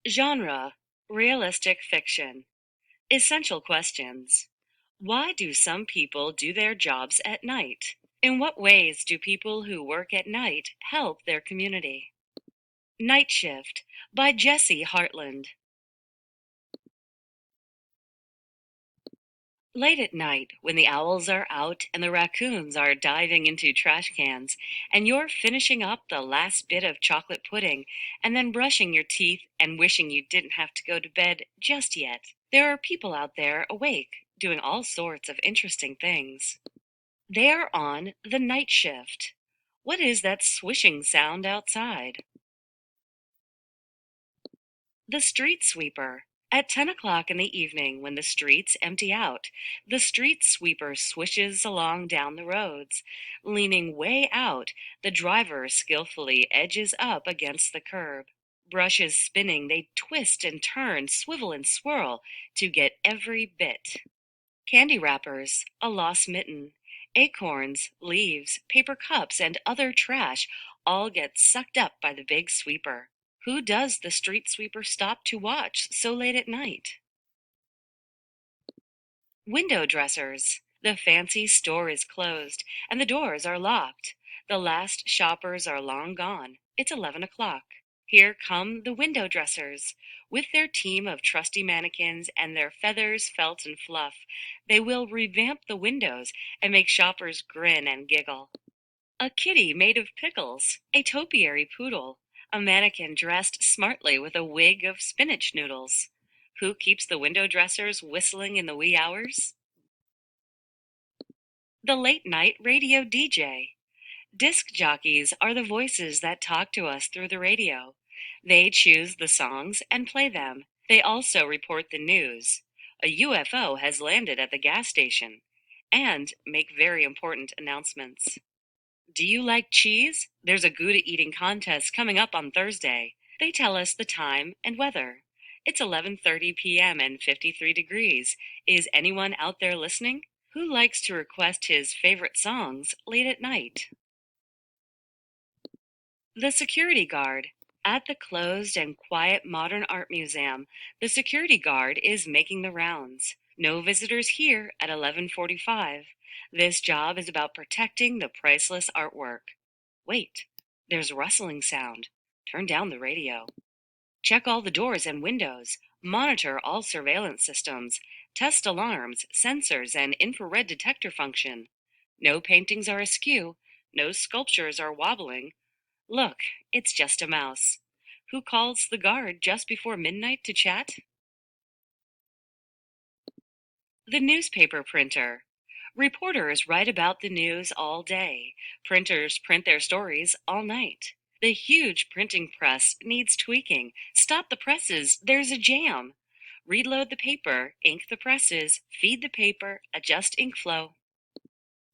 Genre: realistic fiction. Essential questions. Why do some people do their jobs at night? In what ways do people who work at night help their community? Night Shift by Jesse Heartland. Late at night, when the owls are out and the raccoons are diving into trash cans, and you're finishing up the last bit of chocolate pudding, and then brushing your teeth and wishing you didn't have to go to bed just yet, there are people out there awake, doing all sorts of interesting things. They are on the night shift. What is that swishing sound outside? The street sweeper. At 10 o'clock in the evening, when the streets empty out, the street sweeper swishes along down the roads. Leaning way out, the driver skillfully edges up against the curb. Brushes spinning, they twist and turn, swivel and swirl to get every bit. Candy wrappers, a lost mitten, acorns, leaves, paper cups, and other trash all get sucked up by the big sweeper. Who does the street sweeper stop to watch so late at night? Window dressers. The fancy store is closed, and the doors are locked. The last shoppers are long gone. It's 11 o'clock. Here come the window dressers. With their team of trusty mannequins and their feathers, felt, and fluff, they will revamp the windows and make shoppers grin and giggle. A kitty made of pickles, a topiary poodle, a mannequin dressed smartly with a wig of spinach noodles. Who keeps the window dressers whistling in the wee hours? The late night radio DJ. Disc jockeys are the voices that talk to us through the radio. They choose the songs and play them. They also report the news. A UFO has landed at the gas station, and make very important announcements. Do you like cheese? There's a Gouda eating contest coming up on Thursday. They tell us the time and weather. It's 11:30 p.m. and 53 degrees. Is anyone out there listening? Who likes to request his favorite songs late at night? The security guard. At the closed and quiet modern art museum, the security guard is making the rounds. No visitors here at 11:45. This job is about protecting the priceless artwork. Wait, there's a rustling sound. Turn down the radio. Check all the doors and windows. Monitor all surveillance systems. Test alarms, sensors, and infrared detector function. No paintings are askew. No sculptures are wobbling. Look, it's just a mouse. Who calls the guard just before midnight to chat? The newspaper printer. Reporters write about the news all day. Printers print their stories all night. The huge printing press needs tweaking. Stop the presses, there's a jam. Reload the paper, ink the presses, feed the paper, adjust ink flow.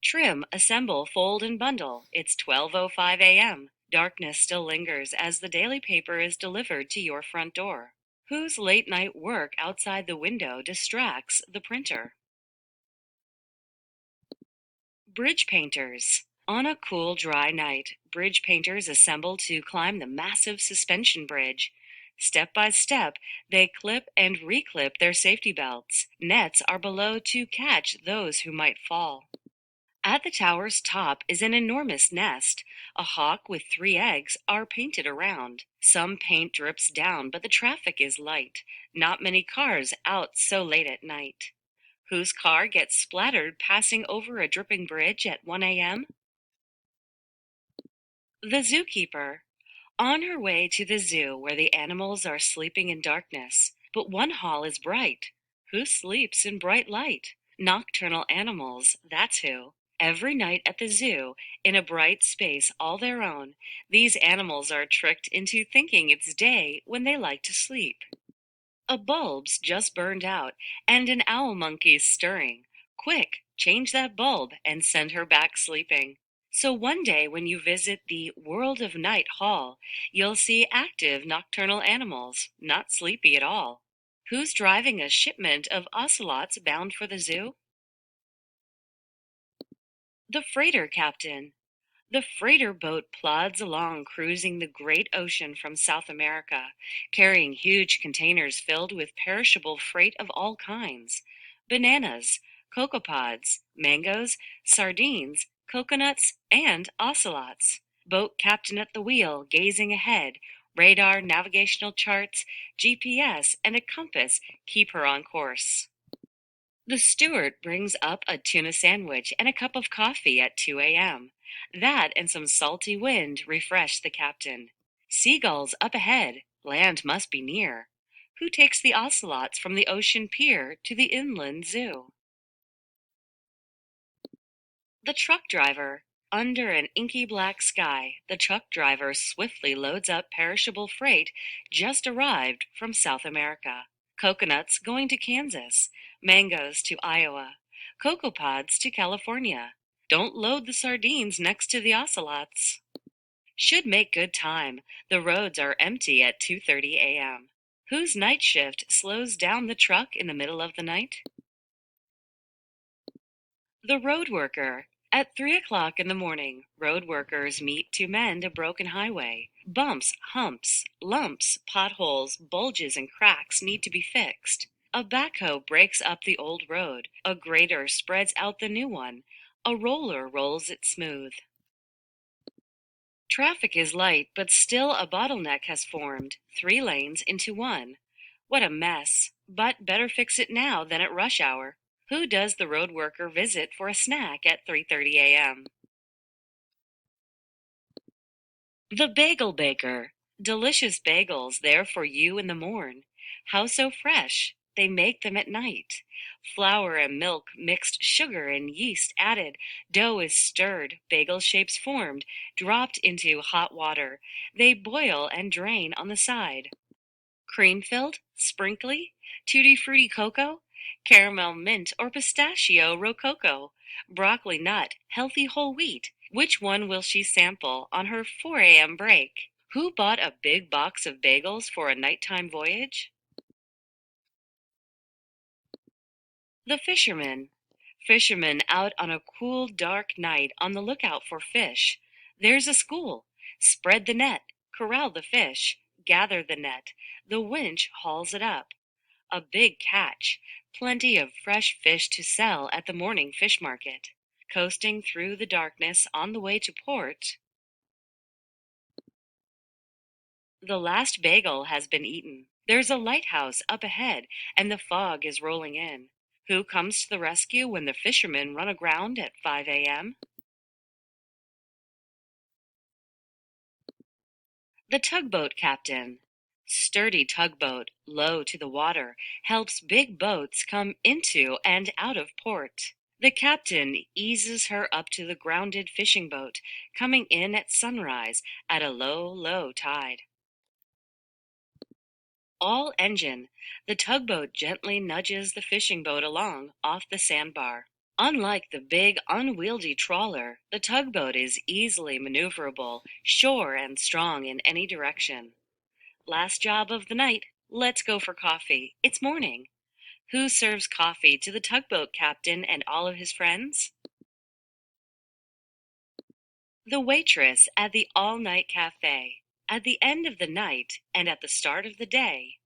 Trim, assemble, fold, and bundle. It's 12:05 a.m. Darkness still lingers as the daily paper is delivered to your front door. Whose late night work outside the window distracts the printer? Bridge painters. On a cool, dry night, bridge painters assemble to climb the massive suspension bridge. Step by step, they clip and reclip their safety belts. Nets are below to catch those who might fall. At the tower's top is an enormous nest. A hawk with 3 eggs are painted around. Some paint drips down, but the traffic is light. Not many cars out so late at night. Whose car gets splattered passing over a dripping bridge at 1 a.m.? The zookeeper. On her way to the zoo where the animals are sleeping in darkness. But one hall is bright. Who sleeps in bright light? Nocturnal animals, that's who. Every night at the zoo, in a bright space all their own, these animals are tricked into thinking it's day when they like to sleep. A bulb's just burned out, and an owl monkey's stirring. Quick, change that bulb and send her back sleeping. So one day when you visit the World of Night Hall, you'll see active nocturnal animals, not sleepy at all. Who's driving a shipment of ocelots bound for the zoo? The freighter captain. The freighter boat plods along, cruising the great ocean from South America, carrying huge containers filled with perishable freight of all kinds: bananas, cocoa pods, mangoes, sardines, coconuts, and ocelots. Boat captain at the wheel, gazing ahead. Radar, navigational charts, GPS, and a compass keep her on course. The steward brings up a tuna sandwich and a cup of coffee at 2 a.m. That and some salty wind refresh the captain. Seagulls up ahead. Land must be near. Who takes the ocelots from the ocean pier to the inland zoo? The truck driver. Under an inky black sky, the truck driver swiftly loads up perishable freight just arrived from South America. Coconuts going to Kansas, mangoes to Iowa, cocoa pods to California. Don't load the sardines next to the ocelots. Should make good time. The roads are empty at 2:30 a.m. Whose night shift slows down the truck in the middle of the night? The road worker. At 3 o'clock in the morning, road workers meet to mend a broken highway. Bumps, humps, lumps, potholes, bulges, and cracks need to be fixed. A backhoe breaks up the old road. A grader spreads out the new one. A roller rolls it smooth. Traffic is light, but still a bottleneck has formed. 3 lanes into one. What a mess. But better fix it now than at rush hour. Who does the road worker visit for a snack at 3:30 a.m.? The bagel baker. Delicious bagels there for you in the morn. How so fresh? They make them at night. Flour and milk mixed, sugar and yeast added. Dough is stirred, bagel shapes formed, dropped into hot water. They boil and drain on the side. Cream filled, sprinkly, tutti frutti cocoa, caramel mint or pistachio rococo, broccoli nut, healthy whole wheat. Which one will she sample on her 4 a.m. break? Who bought a big box of bagels for a nighttime voyage? The fisherman. Fisherman out on a cool, dark night on the lookout for fish. There's a school. Spread the net, corral the fish, gather the net. The winch hauls it up. A big catch. Plenty of fresh fish to sell at the morning fish market. Coasting through the darkness on the way to port. The last bagel has been eaten. There's a lighthouse up ahead, and the fog is rolling in. Who comes to the rescue when the fishermen run aground at 5 a.m.? The tugboat captain. Sturdy tugboat, low to the water, helps big boats come into and out of port. The captain eases her up to the grounded fishing boat, coming in at sunrise at a low, low tide. All engine. The tugboat gently nudges the fishing boat along off the sandbar. Unlike the big, unwieldy trawler, the tugboat is easily maneuverable, sure and strong in any direction. Last job of the night. Let's go for coffee. It's morning. Who serves coffee to the tugboat captain and all of his friends? The waitress at the all-night cafe. At the end of the night and at the start of the day.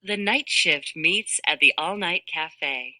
The night shift meets at the all-night cafe.